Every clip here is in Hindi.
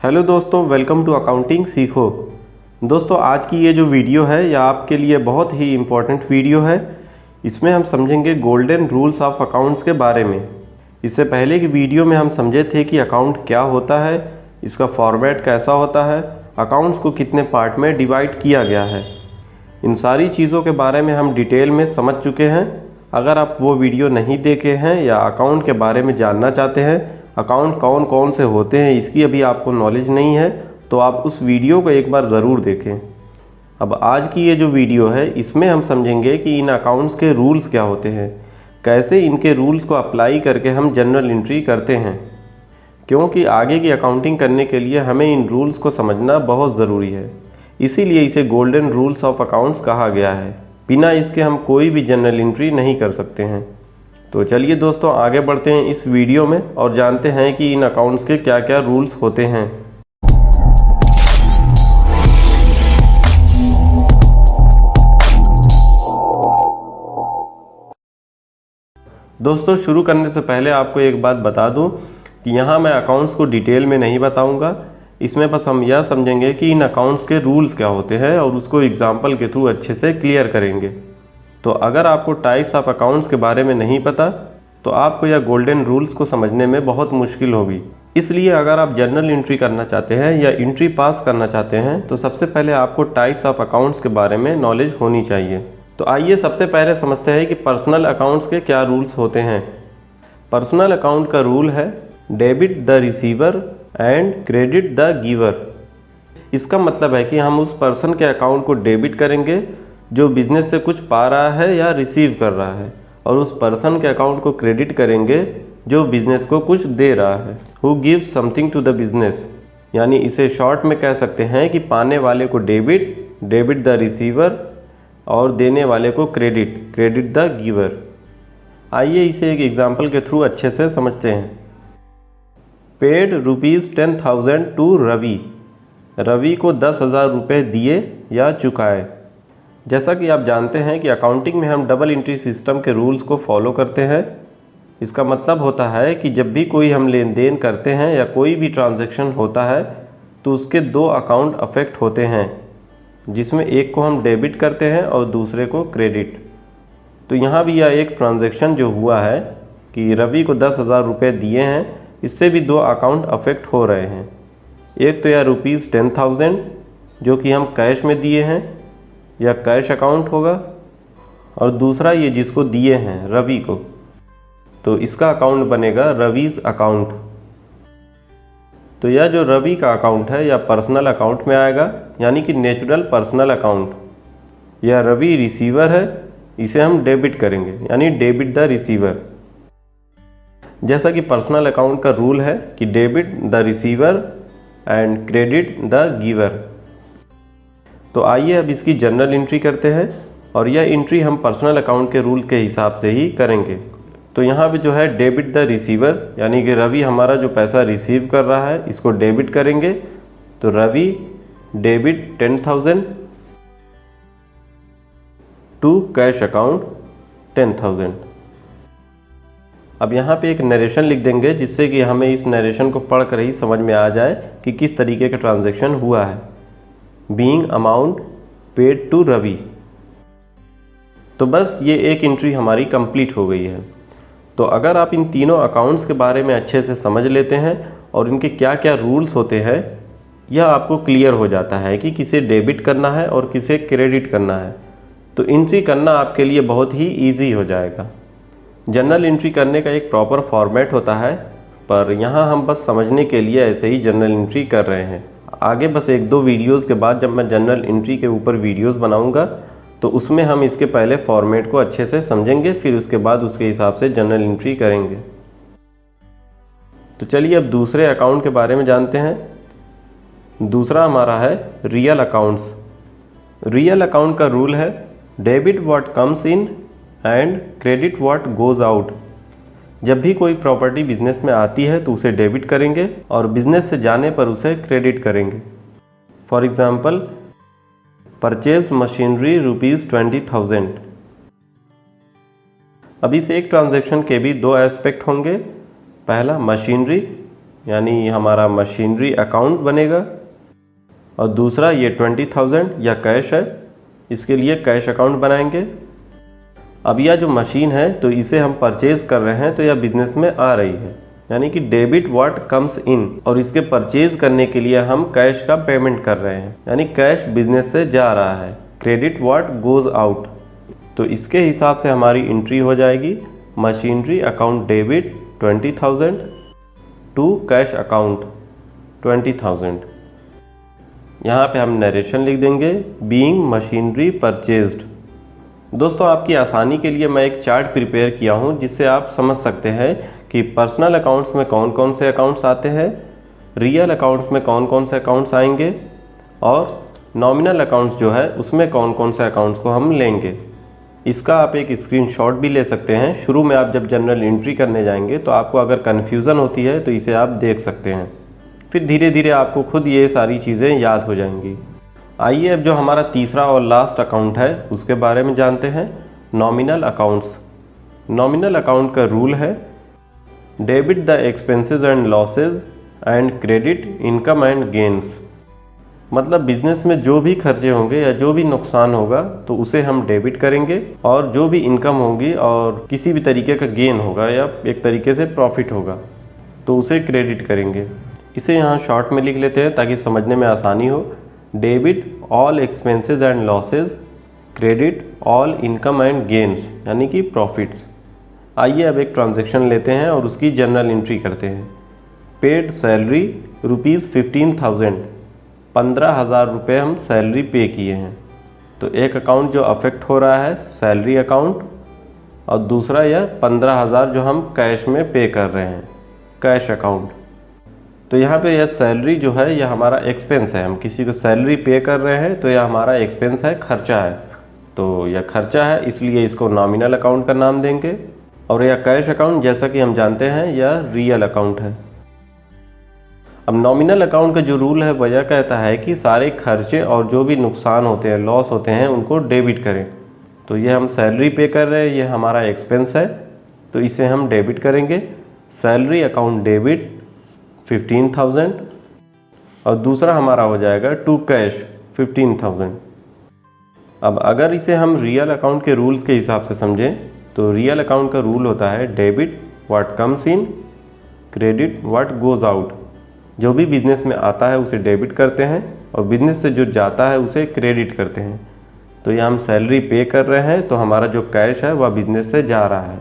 हेलो दोस्तों, वेलकम टू अकाउंटिंग सीखो। दोस्तों, आज की ये जो वीडियो है यह आपके लिए बहुत ही इम्पोर्टेंट वीडियो है। इसमें हम समझेंगे गोल्डन रूल्स ऑफ अकाउंट्स के बारे में। इससे पहले की वीडियो में हम समझे थे कि अकाउंट क्या होता है, इसका फॉर्मेट कैसा होता है, अकाउंट्स को कितने पार्ट में डिवाइड किया गया है। इन सारी चीज़ों के बारे में हम डिटेल में समझ चुके हैं। अगर आप वो वीडियो नहीं देखे हैं या अकाउंट के बारे में जानना चाहते हैं, अकाउंट कौन कौन से होते हैं, इसकी अभी आपको नॉलेज नहीं है, तो आप उस वीडियो को एक बार ज़रूर देखें। अब आज की ये जो वीडियो है इसमें हम समझेंगे कि इन अकाउंट्स के रूल्स क्या होते हैं, कैसे इनके रूल्स को अप्लाई करके हम जनरल एंट्री करते हैं, क्योंकि आगे की अकाउंटिंग करने के लिए हमें इन रूल्स को समझना बहुत ज़रूरी है। इसीलिए इसे गोल्डन रूल्स ऑफ अकाउंट्स कहा गया है। बिना इसके हम कोई भी जनरल एंट्री नहीं कर सकते हैं। तो चलिए दोस्तों, आगे बढ़ते हैं इस वीडियो में और जानते हैं कि इन अकाउंट्स के क्या क्या रूल्स होते हैं। दोस्तों, शुरू करने से पहले आपको एक बात बता दूं कि यहाँ मैं अकाउंट्स को डिटेल में नहीं बताऊंगा। इसमें बस हम यह समझेंगे कि इन अकाउंट्स के रूल्स क्या होते हैं और उसको एग्जाम्पल के थ्रू अच्छे से क्लियर करेंगे। तो अगर आपको टाइप्स ऑफ अकाउंट्स के बारे में नहीं पता तो आपको यह गोल्डन रूल्स को समझने में बहुत मुश्किल होगी। इसलिए अगर आप जर्नल एंट्री करना चाहते हैं या एंट्री पास करना चाहते हैं तो सबसे पहले आपको टाइप्स ऑफ अकाउंट्स के बारे में नॉलेज होनी चाहिए। तो आइए सबसे पहले समझते हैं कि पर्सनल अकाउंट्स के क्या रूल्स होते हैं। पर्सनल अकाउंट का रूल है debit the receiver and credit the giver. इसका मतलब है कि हम उस पर्सन के अकाउंट को डेबिट करेंगे जो बिजनेस से कुछ पा रहा है या रिसीव कर रहा है, और उस पर्सन के अकाउंट को क्रेडिट करेंगे जो बिजनेस को कुछ दे रहा है। Who gives something to the business, यानी इसे शॉर्ट में कह सकते हैं कि पाने वाले को डेबिट द रिसीवर, और देने वाले को क्रेडिट द गिवर। आइए इसे एक एग्जाम्पल के थ्रू अच्छे से समझते हैं। Paid ₹10,000 to Ravi. रवि को 10,000 रुपये दिए या चुकाए। जैसा कि आप जानते हैं कि अकाउंटिंग में हम डबल एंट्री सिस्टम के रूल्स को फॉलो करते हैं। इसका मतलब होता है कि जब भी कोई हम लेन देन करते हैं या कोई भी ट्रांजैक्शन होता है तो उसके दो अकाउंट अफेक्ट होते हैं, जिसमें एक को हम डेबिट करते हैं और दूसरे को क्रेडिट। तो यहाँ भी यह एक ट्रांजैक्शन जो हुआ है कि रवि को 10,000 रुपये दिए हैं, इससे भी दो अकाउंट अफेक्ट हो रहे हैं। एक तो यह ₹10,000 जो कि हम कैश में दिए हैं या कैश अकाउंट होगा, और दूसरा ये जिसको दिए हैं रवि को, तो इसका अकाउंट बनेगा रवीज अकाउंट। तो यह जो रवि का अकाउंट है यह पर्सनल अकाउंट में आएगा, यानी कि नेचुरल पर्सनल अकाउंट। यह रवि रिसीवर है, इसे हम डेबिट करेंगे, यानी डेबिट द रिसीवर। जैसा कि पर्सनल अकाउंट का रूल है कि debit the receiver and credit the giver. तो आइए अब इसकी जनरल एंट्री करते हैं, और यह एंट्री हम पर्सनल अकाउंट के रूल के हिसाब से ही करेंगे। तो यहाँ पे जो है डेबिट द रिसीवर, यानी कि रवि हमारा जो पैसा रिसीव कर रहा है इसको डेबिट करेंगे। तो Ravi debit 10,000 to cash account 10,000। अब यहाँ पे एक नरेशन लिख देंगे जिससे कि हमें इस नरेशन को पढ़कर ही समझ में आ जाए कि किस तरीके का ट्रांजैक्शन हुआ है। Being amount paid to Ravi. तो बस ये एक एंट्री हमारी कंप्लीट हो गई है। तो अगर आप इन तीनों अकाउंट्स के बारे में अच्छे से समझ लेते हैं और इनके क्या क्या रूल्स होते हैं, यह आपको क्लियर हो जाता है कि किसे डेबिट करना है और किसे क्रेडिट करना है। तो एंट्री करना आपके लिए बहुत ही ईजी हो जाएगा। जनरल एंट्री करने का एक प्रॉपर फॉर्मेट होता है, पर यहाँ हम बस समझने के लिए ऐसे ही जनरल एंट्री कर रहे हैं। आगे बस एक दो वीडियोस के बाद जब मैं जनरल एंट्री के ऊपर वीडियोस बनाऊंगा तो उसमें हम इसके पहले फॉर्मेट को अच्छे से समझेंगे, फिर उसके बाद उसके हिसाब से जनरल एंट्री करेंगे। तो चलिए अब दूसरे अकाउंट के बारे में जानते हैं। दूसरा हमारा है रियल अकाउंट्स। रियल अकाउंट का रूल है debit what comes in and credit what goes out. जब भी कोई प्रॉपर्टी बिजनेस में आती है तो उसे डेबिट करेंगे और बिजनेस से जाने पर उसे क्रेडिट करेंगे। For example, purchase machinery ₹20,000। अब इस एक ट्रांजैक्शन के भी दो एस्पेक्ट होंगे। पहला मशीनरी यानी हमारा मशीनरी अकाउंट बनेगा, और दूसरा ये 20,000 या कैश है, इसके लिए कैश अकाउंट बनाएंगे। अब यह जो मशीन है तो इसे हम परचेज कर रहे हैं तो यह बिजनेस में आ रही है, यानी कि डेबिट व्हाट कम्स इन, और इसके परचेज करने के लिए हम कैश का पेमेंट कर रहे हैं, यानी कैश बिजनेस से जा रहा है। क्रेडिट व्हाट गोज आउट, तो इसके हिसाब से हमारी एंट्री हो जाएगी machinery account debit 20,000 to cash account 20,000। यहाँ पे हम नरेशन लिख देंगे बीइंग मशीनरी परचेज्ड। दोस्तों आपकी आसानी के लिए मैं एक चार्ट प्रिपेयर किया हूँ जिससे आप समझ सकते हैं कि पर्सनल अकाउंट्स में कौन कौन से अकाउंट्स आते हैं, रियल अकाउंट्स में कौन कौन से अकाउंट्स आएंगे, और नॉमिनल अकाउंट्स जो है उसमें कौन कौन से अकाउंट्स को हम लेंगे। इसका आप एक स्क्रीनशॉट भी ले सकते हैं। शुरू में आप जब जनरल एंट्री करने जाएंगे तो आपको अगर कन्फ्यूज़न होती है तो इसे आप देख सकते हैं, फिर धीरे धीरे आपको खुद ये सारी चीज़ें याद हो जाएंगी। आइए अब जो हमारा तीसरा और लास्ट अकाउंट है उसके बारे में जानते हैं, नॉमिनल अकाउंट्स। नॉमिनल अकाउंट का रूल है debit the expenses and losses and credit income and gains. मतलब बिजनेस में जो भी खर्चे होंगे या जो भी नुकसान होगा तो उसे हम डेबिट करेंगे, और जो भी इनकम होगी और किसी भी तरीके का गेन होगा या एक तरीके से प्रॉफिट होगा तो उसे क्रेडिट करेंगे। इसे यहाँ शॉर्ट में लिख लेते हैं ताकि समझने में आसानी हो। Debit all expenses and losses, credit all income and gains, यानी कि प्रॉफिट्स। आइए अब एक ट्रांजैक्शन लेते हैं और उसकी जर्नल एंट्री करते हैं। पेड सैलरी ₹15,000, 15,000 रुपये हम सैलरी पे किए हैं। तो एक अकाउंट जो अफेक्ट हो रहा है सैलरी अकाउंट, और दूसरा यह 15,000 जो हम कैश में पे कर रहे हैं कैश अकाउंट। तो यहाँ पे यह सैलरी जो है यह हमारा एक्सपेंस है, हम किसी को सैलरी पे कर रहे हैं तो यह हमारा एक्सपेंस है, खर्चा है। तो यह खर्चा है इसलिए इसको नॉमिनल अकाउंट का नाम देंगे, और यह कैश अकाउंट जैसा कि हम जानते हैं यह रियल अकाउंट है। अब नॉमिनल अकाउंट का जो रूल है वह यह कहता है कि सारे खर्चे और जो भी नुकसान होते हैं, लॉस होते हैं, उनको डेबिट करें। तो ये हम सैलरी पे कर रहे हैं, ये हमारा एक्सपेंस है तो इसे हम डेबिट करेंगे। सैलरी अकाउंट डेबिट 15,000, और दूसरा हमारा हो जाएगा टू कैश 15,000। अब अगर इसे हम रियल अकाउंट के रूल्स के हिसाब से समझें तो रियल अकाउंट का रूल होता है debit what comes in, credit what goes out. जो भी बिजनेस में आता है उसे डेबिट करते हैं और बिजनेस से जो जाता है उसे क्रेडिट करते हैं। तो ये हम सैलरी पे कर रहे हैं तो हमारा जो कैश है वह बिजनेस से जा रहा है,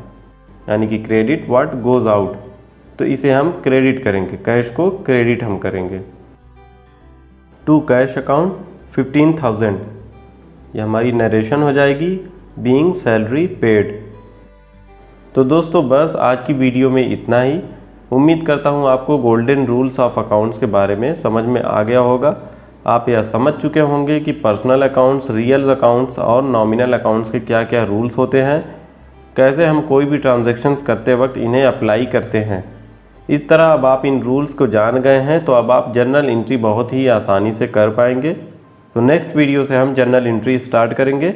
यानी कि क्रेडिट व्हाट गोज आउट, तो इसे हम क्रेडिट करेंगे, कैश को क्रेडिट हम करेंगे। टू कैश अकाउंट 15,000, ये हमारी नरेशन हो जाएगी बीइंग सैलरी पेड। तो दोस्तों बस आज की वीडियो में इतना ही। उम्मीद करता हूँ आपको गोल्डन रूल्स ऑफ अकाउंट्स के बारे में समझ में आ गया होगा। आप यह समझ चुके होंगे कि पर्सनल अकाउंट्स, रियल अकाउंट्स और नॉमिनल अकाउंट्स के क्या क्या रूल्स होते हैं, कैसे हम कोई भी ट्रांजैक्शंस करते वक्त इन्हें अप्लाई करते हैं। इस तरह अब आप इन रूल्स को जान गए हैं तो अब आप जर्नल एंट्री बहुत ही आसानी से कर पाएंगे। तो नेक्स्ट वीडियो से हम जर्नल एंट्री स्टार्ट करेंगे।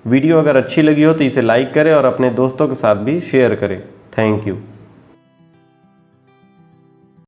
वीडियो अगर अच्छी लगी हो तो इसे लाइक करें और अपने दोस्तों के साथ भी शेयर करें। Thank you.